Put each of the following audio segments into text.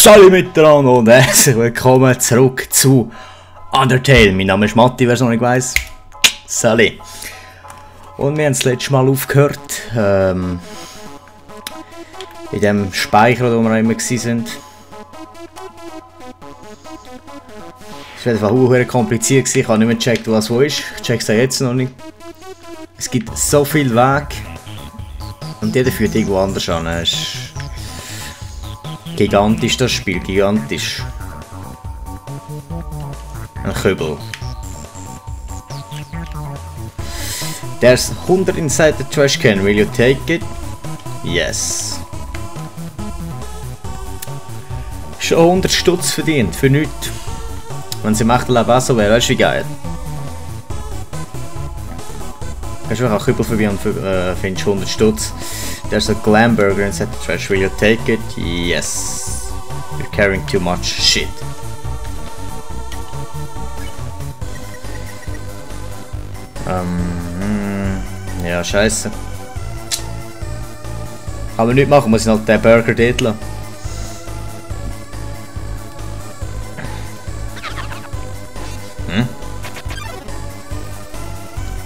Salut miteinander und herzlich willkommen zurück zu Undertale. Mein Name ist Matti, wer es noch nicht weiss. Salut. Und wir haben das letzte Mal aufgehört, in dem Speicher, wo wir immer waren. Es war einfach kompliziert, ich habe nicht mehr gecheckt, was wo ist. Ich check's jetzt noch nicht. Es gibt so viel Weg und jeder führt irgendwo anders an. Es ist gigantisch, das Spiel, gigantisch. Ein Kübel. There's 100 inside the trash can, will you take it? Yes. Schon 100 Stutz verdient, für nichts. Wenn sie im echten Leben auch so wäre, weißt du wie geil? Kannst du einfach einen Kübel vorbei und findest 100 Stutz. There's a glam burger inside the trash. Will you take it? Yes. You're carrying too much shit. Ja, scheiße. Kann man nicht machen, muss ich noch den Burger dort lassen.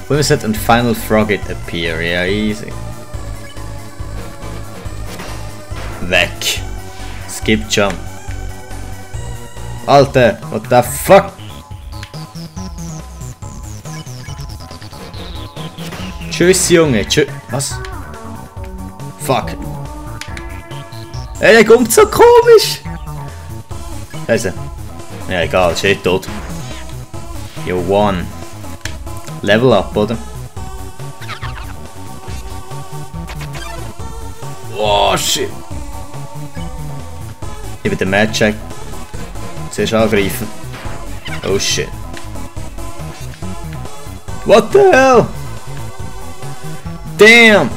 When set and final frogget appear? Ja, easy. Weg. Skip jump. Alter, what the fuck? Tschüss, Junge. Tschüss. Was? Fuck. Ey, der kommt so komisch. Scheiße. Ja, egal, ist eh tot. You won. Level up, oder? Oh, shit. Ich will den Mad-Check. Zuerst angreifen. Oh, shit. What the hell? Damn!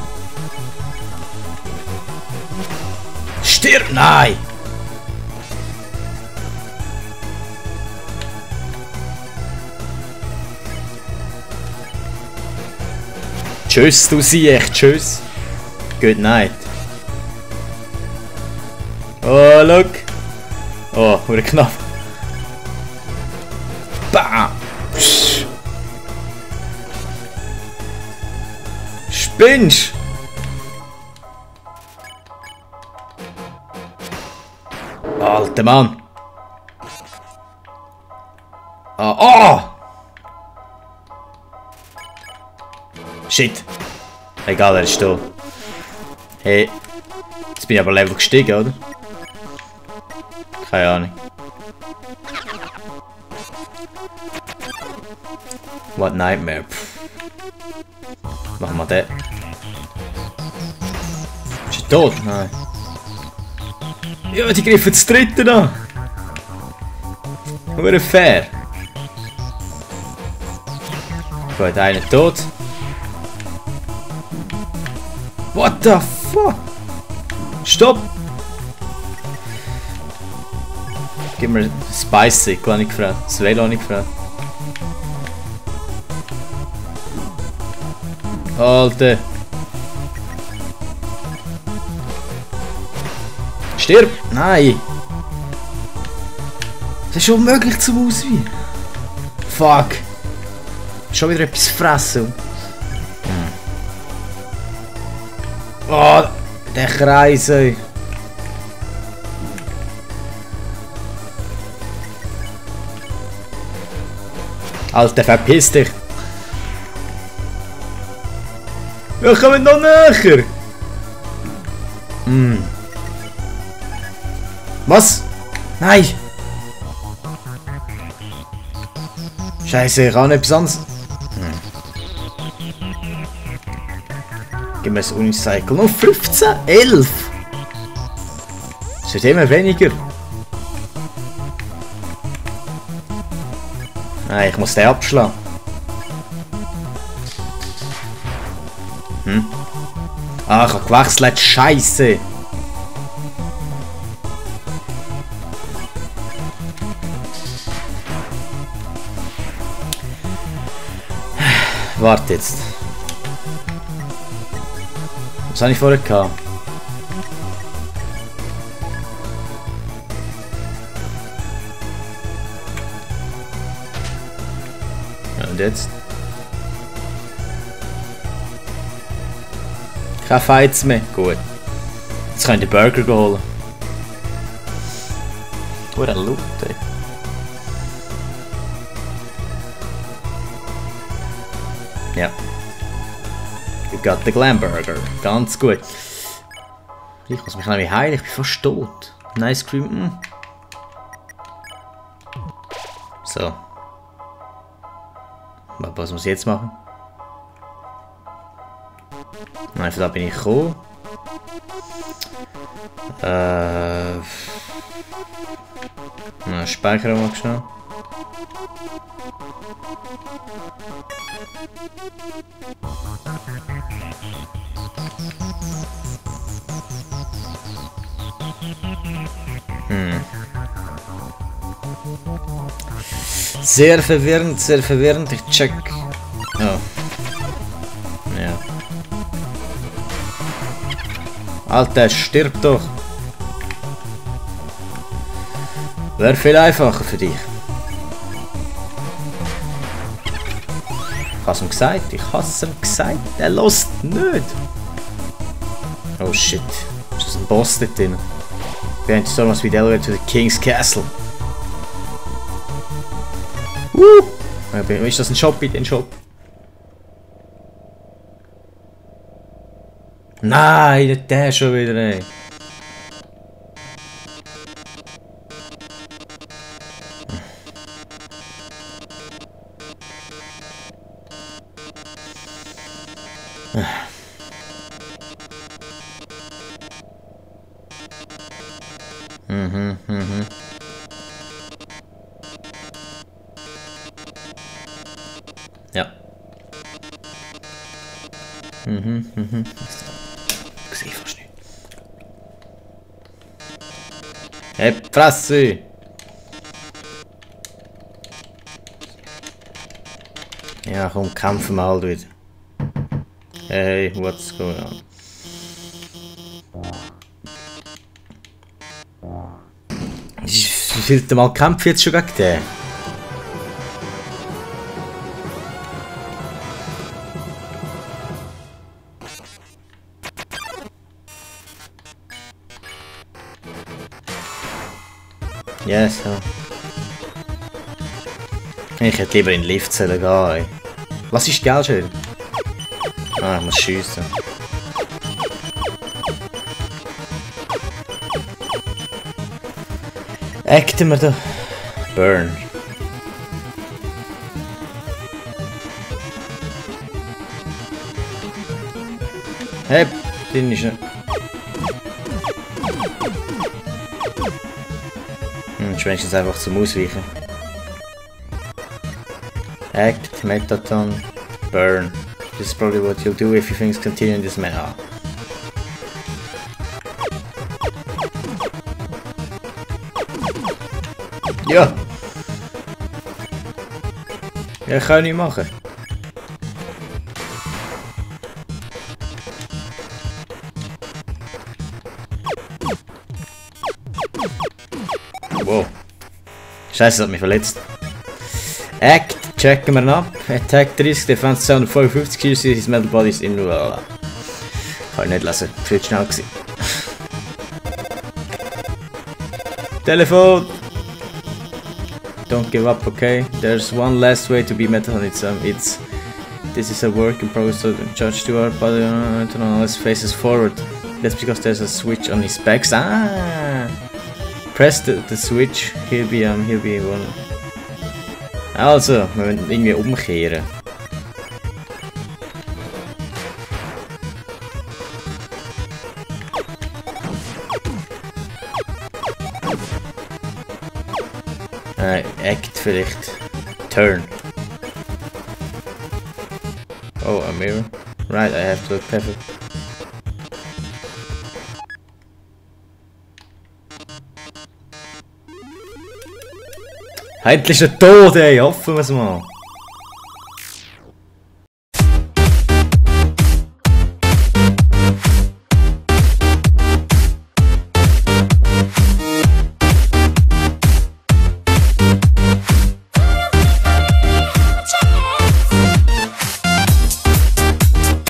Stirb! Nein! Tschüss, du Siech, tschüss. Good night. Oh, look. Oh, wurde knapp. Bam! Spinnst! Alter Mann! Oh! Shit! Egal, er ist da. Hey. Jetzt bin ich aber Level gestiegen, oder? Keine Ahnung. What nightmare. Machen wir den. Ist er tot? Nein. Ja, die griffen das dritte an. Nur fair. Gut, einer tot. What the fuck? Stopp! Gib mir Spicy, habe ich gefragt. Das Velo habe ich gefragt. Alter! Stirb! Nein! Das ist unmöglich zum Ausweichen. Fuck! Schon wieder etwas fressen. Oh, der Kreis, ey. Alter, verpiss dich. Wir kommen noch näher. Was? Nein. Scheiße, ich kann etwas anderes. Gib mir das Unicycle. Noch 15? 11? Es wird immer weniger. Nein, ich muss den abschlagen. Ah, ich habe gewechselt. Scheiße. Warte jetzt. Was habe ich vorher gehabt? Und jetzt? Kein Fights mehr. Gut. Jetzt könnt ihr Burger holen. Oder Loot, ey. Ja. You got the Glam Burger. Ganz gut. Ich muss mich nämlich heilen, ich bin fast tot. Nice Cream. So. Was muss ich jetzt machen? Nein, von da bin ich gekommen. Speichern mal schnell. Sehr verwirrend, sehr verwirrend. Ich check. Oh. Ja. Alter, stirb doch. Wäre viel einfacher für dich. Ich hab's ihm gesagt, er lässt nicht. Oh shit. Ist das ein Boss dort drin? Behind the storm must be the elevator to the King's Castle. Ist das ein Shop? Bitte ein Shop. Nein, nicht der schon wieder, ey. Ja. Ich sehe fast nicht. Hey, Fresse! Ja, komm, kämpfen wir halt wieder. Hey, what's going on? Wie viel Mal kämpfen jetzt schon gegen den? Yes, ja. Ich hätte lieber in den Lift gehen sollen. Was ist die Geldschere? Ah, ich muss schiessen. Acten wir da. Burn. Hey, den ist nicht. Ist wenigstens einfach zum Ausweichen. Act, Metaton, Burn. This is probably what you'll do if you things continue in this manner. Ja! Ja, kann ich nicht machen. Wow. Scheiße, das hat mich verletzt. Act, checken wir ab. Attack 30, Defense 255, uses his metal bodies in... Kann ich nicht lesen, viel schnell gewesen. Telefon! Don't give up, okay? There's one last way to be metal, it's... This is a work in progress, so charge to our body, let's face us forward. That's because there's a switch on his back. Ah! Press the switch, he'll be one. Also, wir müssen irgendwie umkehren. Act vielleicht. Turn. Oh, a mirror. Right, I have to look perfect. Endlich ist er tot, ey, hoffen wir es mal.